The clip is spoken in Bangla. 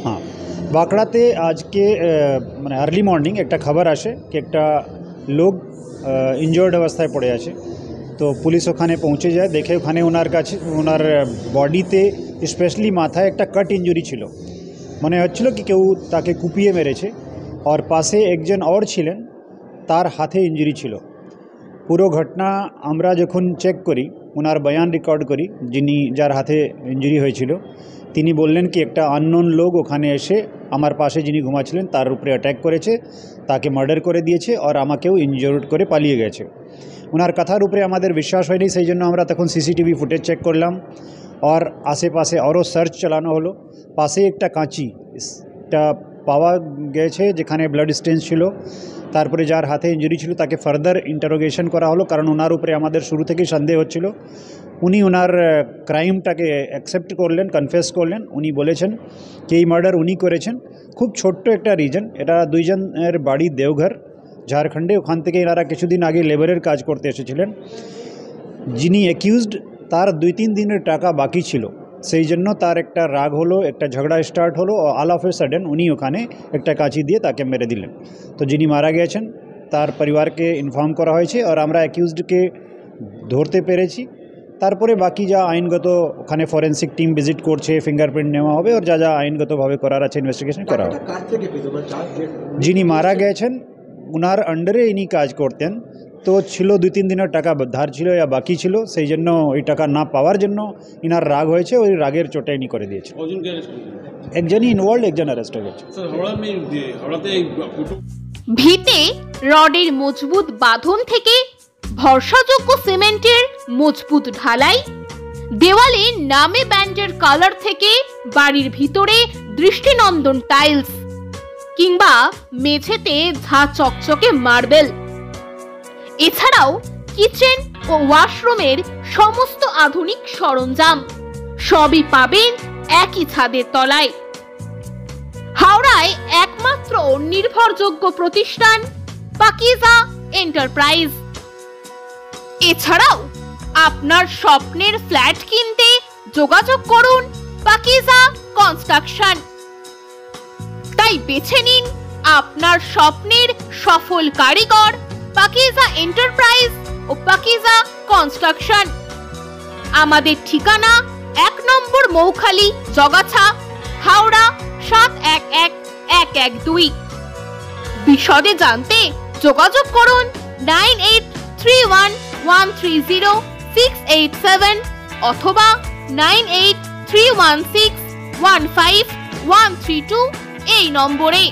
हाँ बाकड़ाते आज के মানে আর্লি মর্নিং একটা খবর আসে कि একটা লোক ইনজোর্ড অবস্থায় পড়ে আছে। তো পুলিশ ওখানে পৌঁছে যায়, দেখে ওখানে ওনার কাছে ওনার বডিতে স্পেশালি মাথায় একটা কাট ইঞ্জুরি ছিল, মনে হচ্ছিল কি কেউ তাকে কুপিয়ে মেরেছে। আর পাশে একজন और ছিলেন, তার হাতে ইঞ্জুরি ছিল। পুরো ঘটনা আমরা যখন চেক করি, ওনার বয়ান রেকর্ড করি, যিনি যার হাতে ইঞ্জুরি হয়েছিল তিনি বললেন কি একটা আননোন লোক ওখানে এসে আমার পাশে যিনি ঘুমাচ্ছিলেন তার উপরে অ্যাটাক করেছে, তাকে মার্ডার করে দিয়েছে আর আমাকেও ইনজুর্ড করে পালিয়ে গেছে। ওনার কথার উপরে আমাদের বিশ্বাস হয়নি, সেই জন্য আমরা তখন সিসিটিভি ফুটেজ চেক করলাম আর আশেপাশে আরও সার্চ চালানো হলো। পাশে একটা কাঁচিটা পাওয়া গেছে যেখানে ব্লাড স্টেন্স ছিল। তারপরে যার হাতে ইঞ্জুরি ছিল তাকে ফার্দার ইন্টারোগেশন করা হলো, কারণ ওনার উপরে আমাদের শুরু থেকেই সন্দেহ হচ্ছিল। উনি ওনার ক্রাইমটাকে অ্যাকসেপ্ট করলেন, কনফেস করলেন। উনি বলেছেন কি এই মার্ডার উনি করেছেন। খুব ছোট্ট একটা রিজন, এটা দুইজনের বাড়ি দেওঘর ঝাড়খণ্ডে, ওখান থেকে এনারা কিছুদিন আগে লেবারের কাজ করতে এসেছিলেন। যিনি অ্যাকিউজড তার 2-3 দিনের টাকা বাকি ছিল, সেই জন্য তার একটা রাগ হলো, একটা ঝগড়া স্টার্ট হলো, অল অফ এ সাডেন উনি ওখানে একটা কাঁচি দিয়ে তাকে মেরে দিলেন। তো যিনি মারা গেছেন তার পরিবারকে ইনফর্ম করা হয়েছে আর আমরা অ্যাকিউজডকে ধরতে পেরেছি। তারপরে বাকি যা আইনগত ওখানে ফরেন্সিক টিম ভিজিট করছে, ফিঙ্গারপ্রিন্ট নেওয়া হবে আর যা যা আইনগতভাবে করার আছে ইনভেস্টিগেশন করা হবে। যিনি মারা গেছেন ওনার আন্ডারে ইনি কাজ করতেন, তো ছিল 2-3 দিনের টাকা ধার ছিল বা বাকি ছিল, সেই জন্য ওই টাকা না পাওয়ার জন্য ইনার রাগ হয়েছে, ওই রাগের চোটে ইনি করে দিয়েছে। একজনই ইনভলভ, একজন অ্যারেস্ট হয়ে গেছে। ভিতে রডের মজবুত বাঁধন থেকে ভরসাযোগ্য সিমেন্টের মজবুত ঢালাই, দেওয়ালে নামে ব্যান্ডের কালার থেকে বাড়ির ভিতরে দৃষ্টিনন্দন টাইলস কিংবা মেঝেতে ঝা চকচকে মার্বেল, এছাড়াও কিচেন ও ওয়াশরুমের সমস্ত আধুনিক সরঞ্জাম সবই পাবেন একই ছাদের তলায়। হাওড়ায় একমাত্র নির্ভরযোগ্য প্রতিষ্ঠান পাকিজা এন্টারপ্রাইজ। এছাড়াও আপনার স্বপ্নের ফ্ল্যাট কিনতে যোগাযোগ করুন পাকিজা কনস্ট্রাকশন। তাই বেছে নিন আপনার স্বপ্নের সফল কারিগর পাকিজা এন্টারপ্রাইজ ও পাকিজা কনস্ট্রাকশন। আমাদের ঠিকানা 1 নম্বর মৌখালি, জগাছা, হাওড়া 711112। বিশদে জানতে যোগাযোগ করুন 9831130687 অথবা 9831615132 এই নম্বরে।